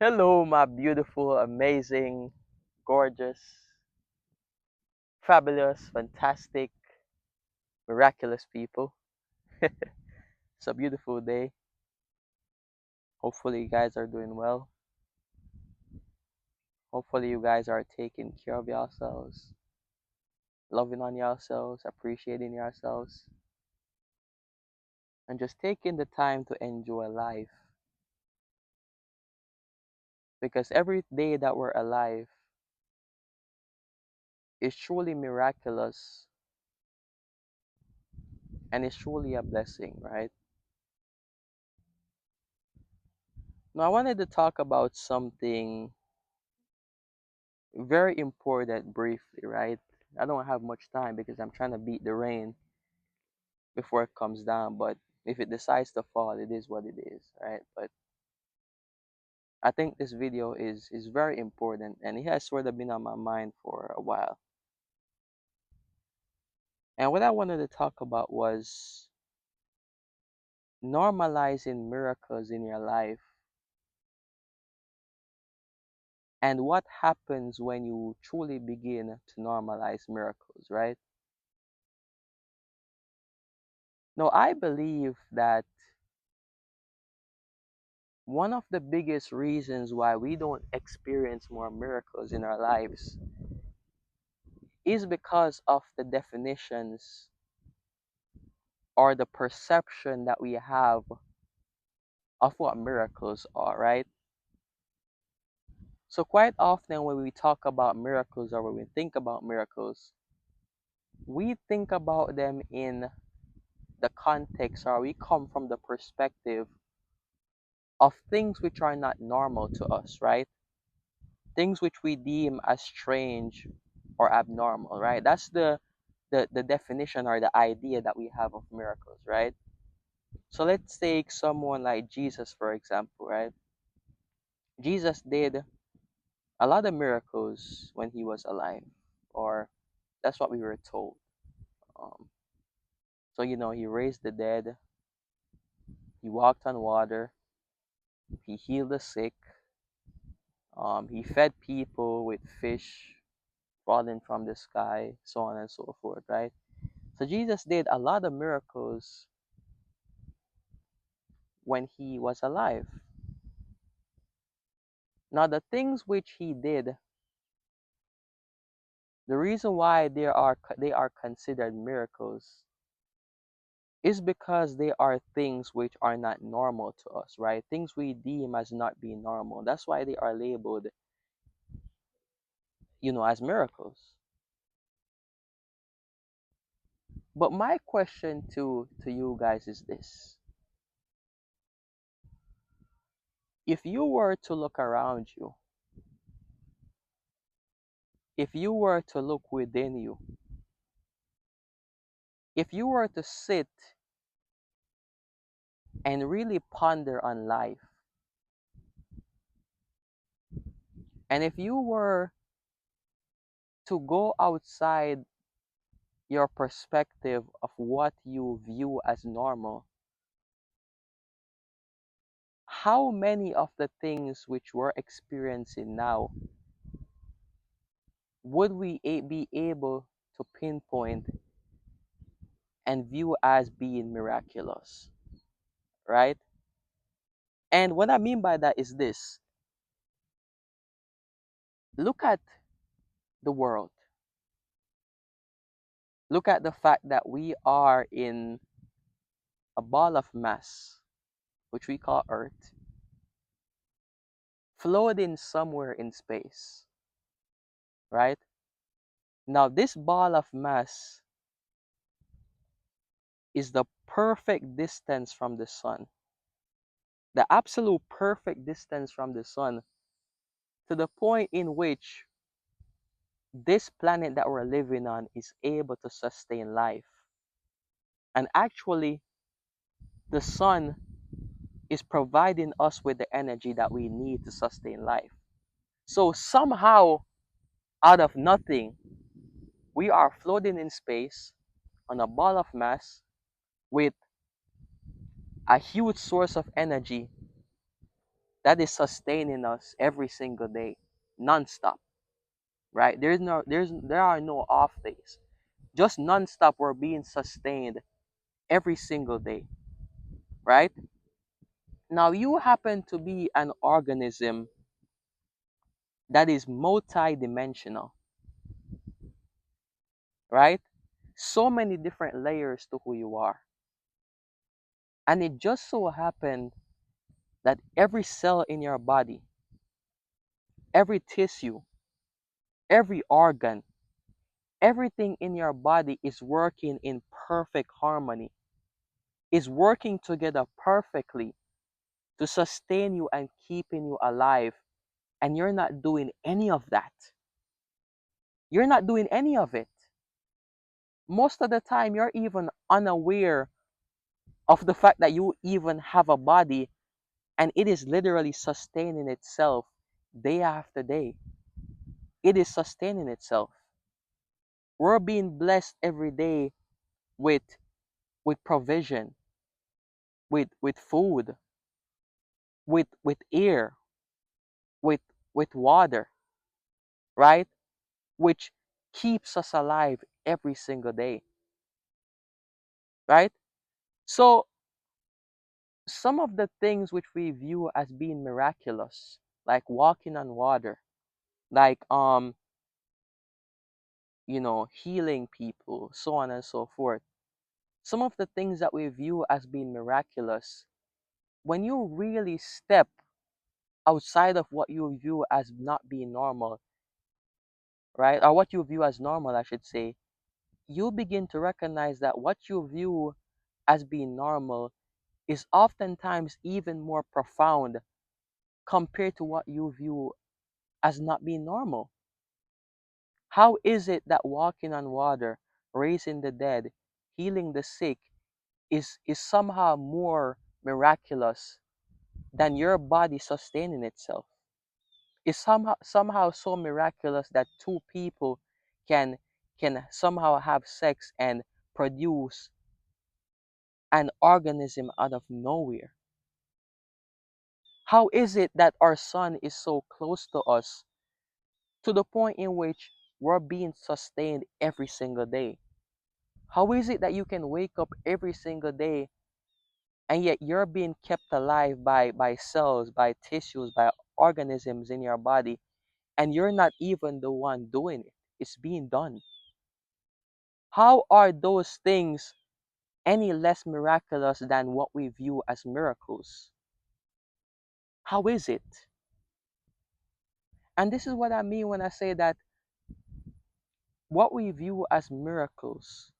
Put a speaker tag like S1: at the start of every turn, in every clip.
S1: Hello, my beautiful, amazing, gorgeous, fabulous, fantastic, miraculous people. It's a beautiful day. Hopefully, you guys are doing well. Hopefully, you guys are taking care of yourselves, loving on yourselves, appreciating yourselves, and just taking the time to enjoy life. Because every day that we're alive is truly miraculous and is truly a blessing, right? Now, I wanted to talk about something very important briefly, right? I don't have much time because I'm trying to beat the rain before it comes down, but if it decides to fall, it is what it is, right? But I think this video is very important and it has sort of been on my mind for a while. And what I wanted to talk about was normalizing miracles in your life and what happens when you truly begin to normalize miracles, right? Now, I believe that one of the biggest reasons why we don't experience more miracles in our lives is because of the definitions or the perception that we have of what miracles are, right? So, quite often when we talk about miracles or when we think about miracles, we think about them in the context or we come from the perspective of things which are not normal to us, right? Things which we deem as strange or abnormal, right? That's the definition or the idea that we have of miracles, right? So let's take someone like Jesus, for example, right? Jesus did a lot of miracles when he was alive, or that's what we were told. Um, so, he raised the dead, he walked on water, he healed the sick, he fed people with fish falling from the sky, so on and so forth, right? So Jesus did a lot of miracles when he was alive. Now, the things which he did, the reason why they are considered miracles is because they are things which are not normal to us, right? Things we deem as not being normal. That's why they are labeled, as miracles. But my question to you guys is this. If you were to look around you, if you were to look within you, if you were to sit and really ponder on life, and if you were to go outside your perspective of what you view as normal, how many of the things which we're experiencing now would we be able to pinpoint and view as being miraculous, right? And what I mean by that is this: look at the world, look at the fact that we are in a ball of mass, which we call Earth, floating somewhere in space, right? Now, this ball of mass is the perfect distance from the sun, the absolute perfect distance from the sun, to the point in which this planet that we're living on is able to sustain life. And actually, the sun is providing us with the energy that we need to sustain life. So, somehow, out of nothing, we are floating in space on a ball of mass with a huge source of energy that is sustaining us every single day, nonstop, right? There are no off days. Just nonstop, we're being sustained every single day, right? Now you happen to be an organism that is multidimensional, right? So many different layers to who you are. And it just so happened that every cell in your body, every tissue, every organ, everything in your body is working in perfect harmony, is working together perfectly to sustain you and keeping you alive. And you're not doing any of that. You're not doing any of it. Most of the time, you're even unaware of the fact that you even have a body and it is literally sustaining itself day after day. It is sustaining itself. We're being blessed every day with provision, with food, with air, with water, right? Which keeps us alive every single day, right? So some of the things which we view as being miraculous, like walking on water, like healing people, so on and so forth. Some of the things that we view as being miraculous, when you really step outside of what you view as not being normal, right? Or what you view as normal, I should say, you begin to recognize that what you view as being normal is oftentimes even more profound compared to what you view as not being normal. How is it that walking on water, raising the dead, healing the sick is somehow more miraculous than your body sustaining itself? Is somehow so miraculous that two people can somehow have sex and produce an organism out of nowhere? How is it that our sun is so close to us to the point in which we're being sustained every single day? How is it that you can wake up every single day and yet you're being kept alive by cells, by tissues, by organisms in your body, and you're not even the one doing it? It's being done. How are those things any less miraculous than what we view as miracles? How is it? And this is what I mean when I say that what we view as miracles,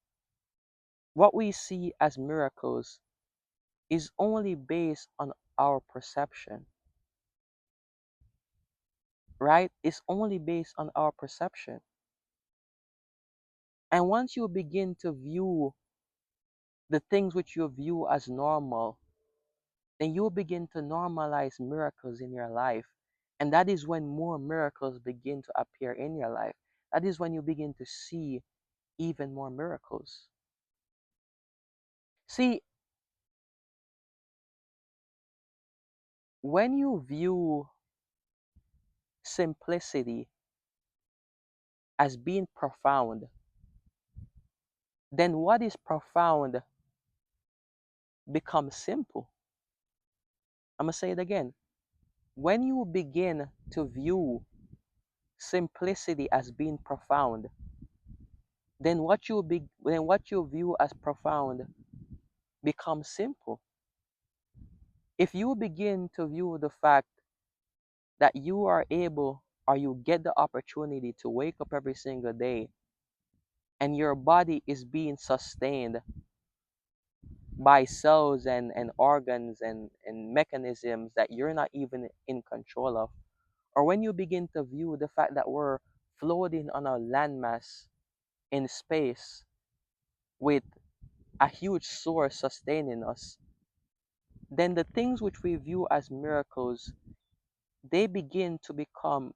S1: what we see as miracles, is only based on our perception, right? It's only based on our perception. And once you begin to view the things which you view as normal, then you begin to normalize miracles in your life. And that is when more miracles begin to appear in your life. That is when you begin to see even more miracles. See, when you view simplicity as being profound, then what is profound becomes simple. I'm going to say it again. When you begin to view simplicity as being profound, then what you view as profound becomes simple. If you begin to view the fact that you are able or you get the opportunity to wake up every single day and your body is being sustained by cells and organs and mechanisms that you're not even in control of, or when you begin to view the fact that we're floating on a landmass in space with a huge source sustaining us, then the things which we view as miracles, they begin to become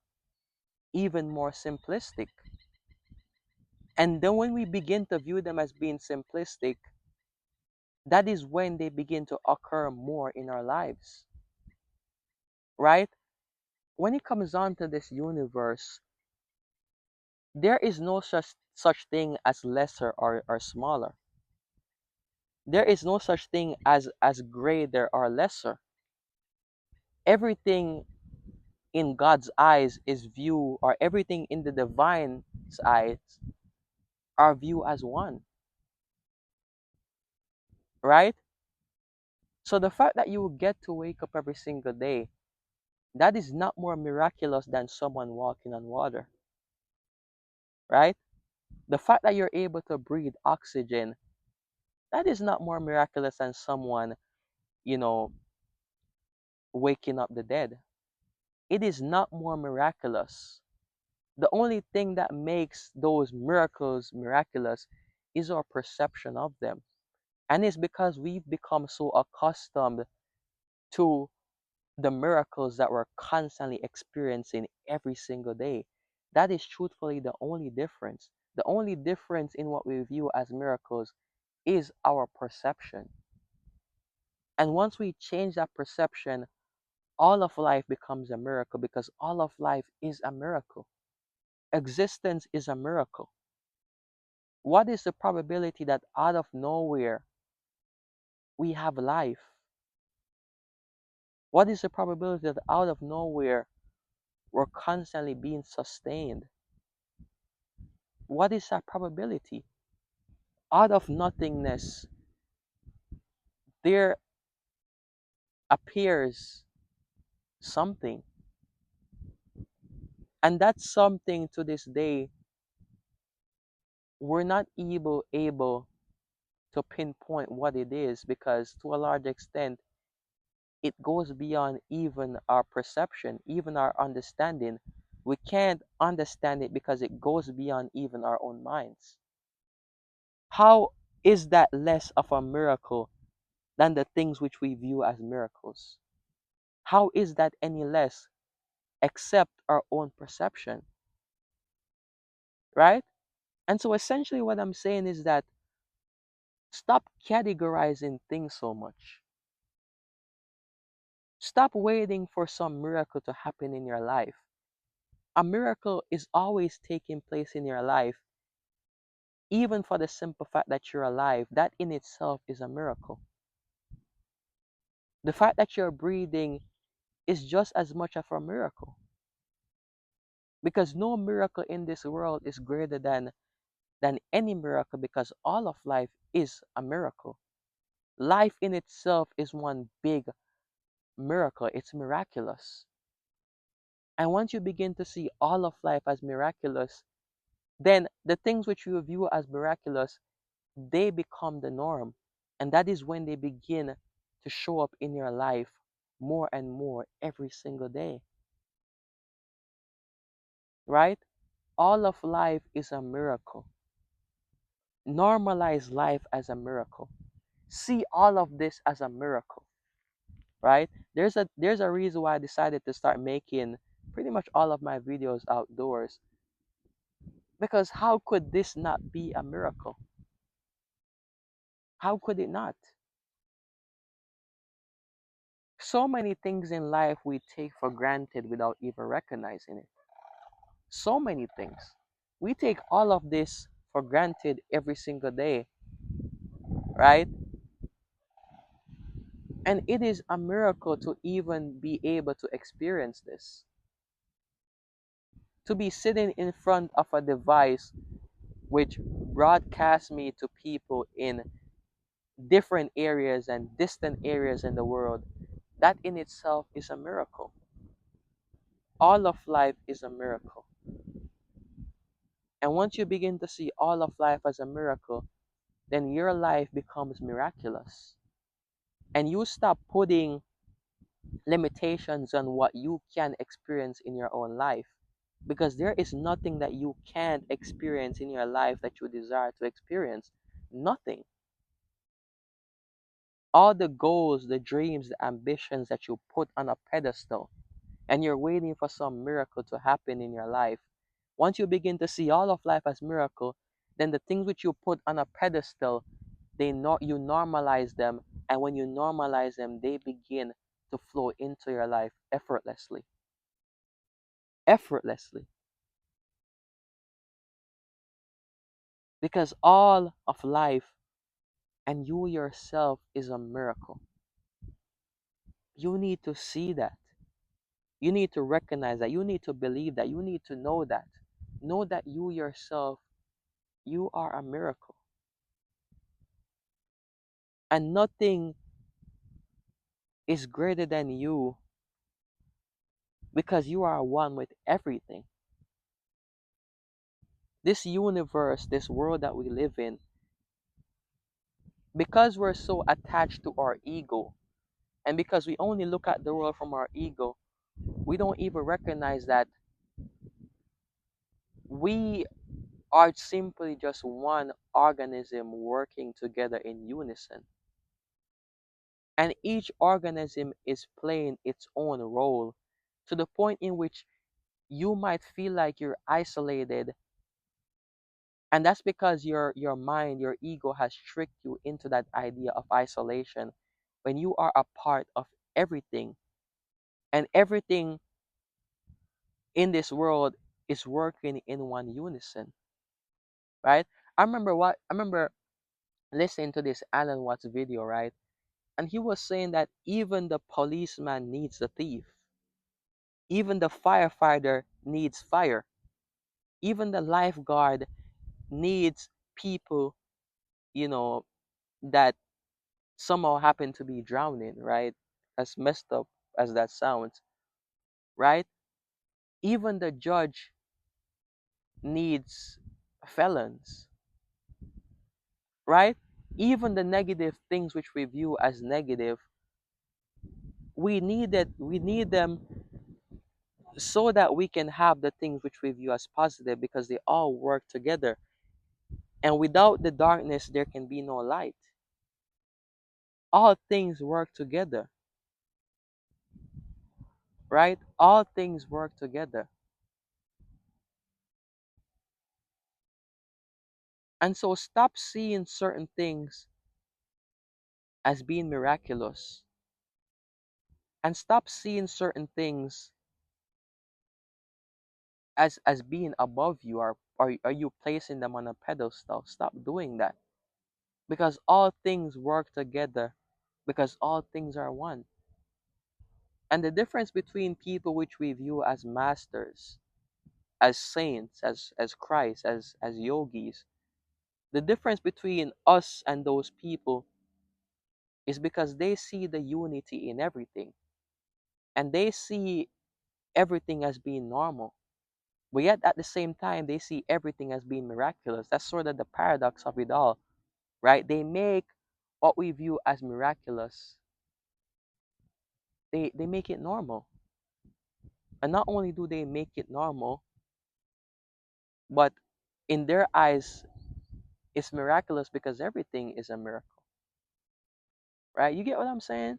S1: even more simplistic. And then when we begin to view them as being simplistic, that is when they begin to occur more in our lives. right? When it comes on to this universe, there is no such thing as lesser or smaller. There is no such thing as greater or lesser. Everything in God's eyes is view, or everything in the divine's eyes are viewed as one, right? So the fact that you will get to wake up every single day, that is not more miraculous than someone walking on water, right? The fact that you're able to breathe oxygen, that is not more miraculous than someone, you know, waking up the dead. It is not more miraculous. The only thing that makes those miracles miraculous is our perception of them. And it's because we've become so accustomed to the miracles that we're constantly experiencing every single day. That is truthfully the only difference. The only difference in what we view as miracles is our perception. And once we change that perception, all of life becomes a miracle because all of life is a miracle. Existence is a miracle. What is the probability that out of nowhere we have life? What is the probability that out of nowhere we're constantly being sustained? What is that probability? Out of nothingness, there appears something. And that something to this day, we're not able to pinpoint what it is because to a large extent, it goes beyond even our perception, even our understanding. We can't understand it because it goes beyond even our own minds. How is that less of a miracle than the things which we view as miracles? How is that any less except our own perception, right? And so essentially what I'm saying is that stop categorizing things so much. Stop waiting for some miracle to happen in your life. A miracle is always taking place in your life, even for the simple fact that you're alive. That in itself is a miracle. The fact that you're breathing is just as much of a miracle because no miracle in this world is greater than any miracle because all of life is a miracle. Life in itself is one big miracle. It's miraculous. And once you begin to see all of life as miraculous, then the things which you view as miraculous, they become the norm. And that is when they begin to show up in your life more and more every single day, right? All of life is a miracle. Normalize life as a miracle. See all of this as a miracle, right? There's a reason why I decided to start making pretty much all of my videos outdoors because how could this not be a miracle? How could it not? So many things in life we take for granted without even recognizing it. So many things. We take all of this for granted every single day, right? And it is a miracle to even be able to experience this. To be sitting in front of a device which broadcasts me to people in different areas and distant areas in the world, that in itself is a miracle. All of life is a miracle. And once you begin to see all of life as a miracle, then your life becomes miraculous. And you stop putting limitations on what you can experience in your own life. Because there is nothing that you can't experience in your life that you desire to experience. Nothing. All the goals, the dreams, the ambitions that you put on a pedestal, and you're waiting for some miracle to happen in your life. Once you begin to see all of life as miracle, then the things which you put on a pedestal, you normalize them, and when you normalize them, they begin to flow into your life effortlessly. Effortlessly. Because all of life and you yourself is a miracle. You need to see that. You need to recognize that. You need to believe that. You need to know that. Know that you yourself, you are a miracle. And nothing is greater than you because you are one with everything. This universe, this world that we live in, because we're so attached to our ego, and because we only look at the world from our ego, we don't even recognize that we are simply just one organism working together in unison. And each organism is playing its own role to the point in which you might feel like you're isolated. And that's because your mind, your ego has tricked you into that idea of isolation when you are a part of everything. And everything in this world is working in one unison, right? I remember listening to this Alan Watts video, right? And he was saying that even the policeman needs the thief. Even the firefighter needs fire. Even the lifeguard needs people, you know, that somehow happen to be drowning, right? As messed up as that sounds, right? Even the judge needs felons, right? Even the negative things which we view as negative, we need them so that we can have the things which we view as positive because they all work together. And without the darkness, there can be no light. All things work together, right? All things work together. And so stop seeing certain things as being miraculous and stop seeing certain things as being above you, or are you placing them on a pedestal. Stop doing that because all things work together because all things are one. And the difference between people which we view as masters, as saints, as Christ, as yogis, the difference between us and those people is because they see the unity in everything and they see everything as being normal. But yet at the same time, they see everything as being miraculous. That's sort of the paradox of it all, right? They make what we view as miraculous, they make it normal. And not only do they make it normal, but in their eyes, it's miraculous because everything is a miracle, right? You get what I'm saying?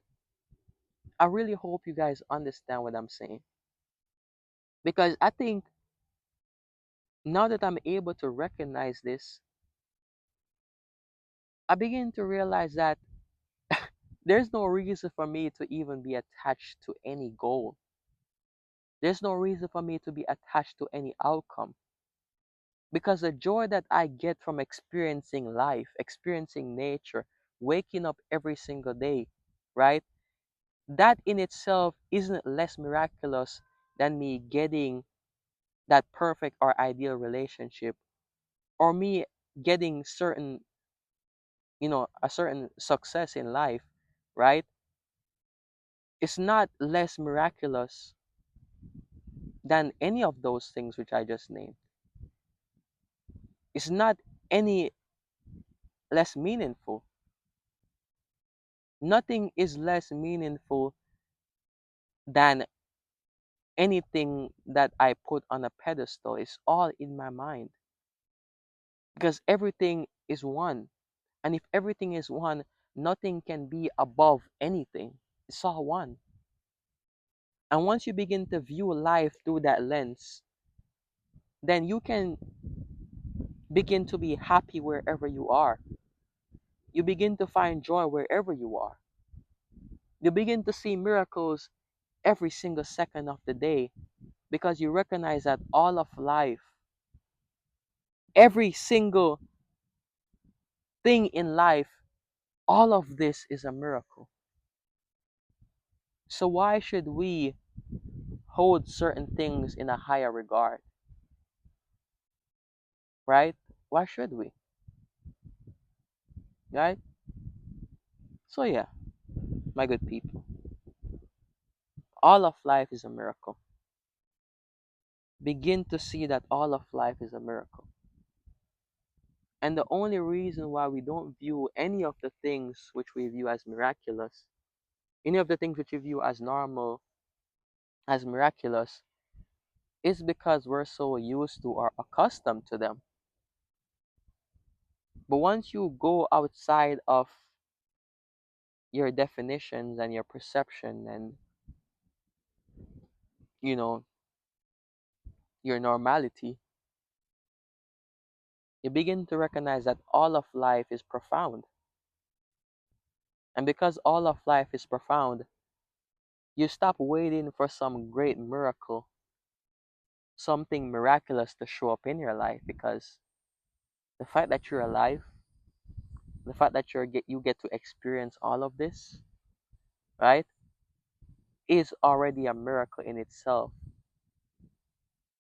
S1: I really hope you guys understand what I'm saying. Because I think now that I'm able to recognize this, I begin to realize that there's no reason for me to even be attached to any goal. There's no reason for me to be attached to any outcome. Because the joy that I get from experiencing life, experiencing nature, waking up every single day, right? That in itself isn't less miraculous than me getting that perfect or ideal relationship or me getting certain, a certain success in life, right? It's not less miraculous than any of those things which I just named. It's not any less meaningful. Nothing is less meaningful than anything that I put on a pedestal. It's all in my mind because everything is one. And if everything is one, nothing can be above anything. It's all one. And once you begin to view life through that lens, then you can begin to be happy wherever you are. You begin to find joy wherever you are. You begin to see miracles every single second of the day because you recognize that all of life, every single thing in life, all of this is a miracle. So why should we hold certain things in a higher regard, right? Why should we, right? So yeah, my good people, all of life is a miracle. Begin to see that all of life is a miracle. And the only reason why we don't view any of the things which we view as miraculous, any of the things which we view as normal, as miraculous, is because we're so used to or accustomed to them. But once you go outside of your definitions and your perception and, you know, your normality, you begin to recognize that all of life is profound. And because all of life is profound, you stop waiting for some great miracle, something miraculous to show up in your life, because the fact that you're alive, the fact that you get to experience all of this, right, is already a miracle in itself,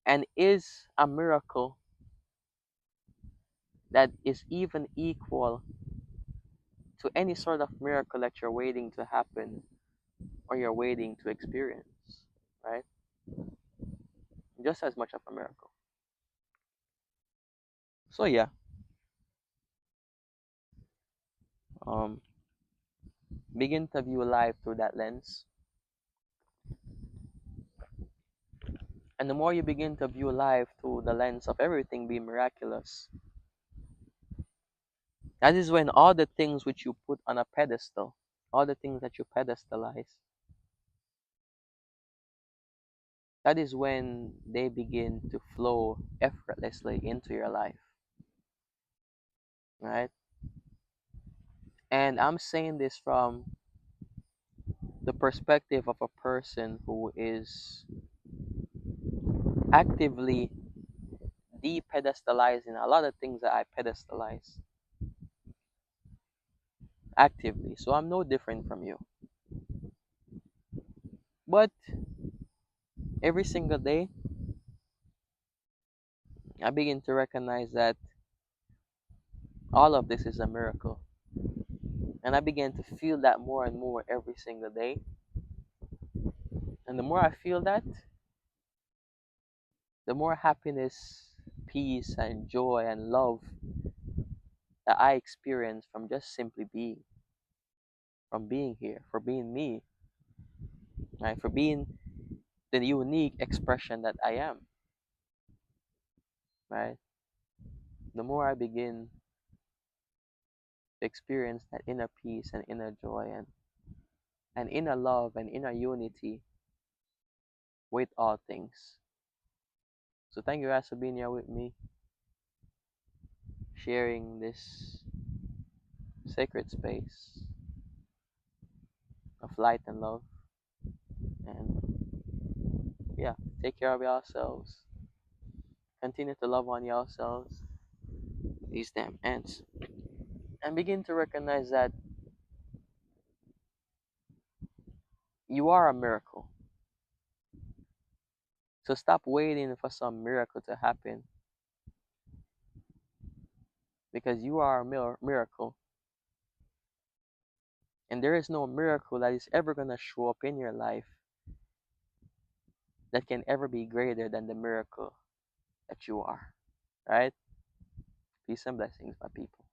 S1: and is a miracle that is even equal to any sort of miracle that you're waiting to happen or you're waiting to experience, right? Just as much of a miracle. So yeah, um, begin to view life through that lens. And the more you begin to view life through the lens of everything being miraculous, that is when all the things which you put on a pedestal, all the things that you pedestalize, that is when they begin to flow effortlessly into your life, right? And I'm saying this from the perspective of a person who is actively de-pedestalizing a lot of things that I pedestalize actively. So I'm no different from you. But every single day, I begin to recognize that all of this is a miracle. And I began to feel that more and more every single day. And the more I feel that, the more happiness, peace, and joy and love that I experience from just simply being, from being here, for being me, right? For being the unique expression that I am, right? The more I begin to experience that inner peace and inner joy and inner love and inner unity with all things. So thank you guys for being here with me, sharing this sacred space of light and love. And yeah, take care of yourselves. Continue to love on yourselves, these damn ants. And begin to recognize that you are a miracle. So stop waiting for some miracle to happen, because you are a miracle. And there is no miracle that is ever going to show up in your life that can ever be greater than the miracle that you are. Right? Peace and blessings, my people.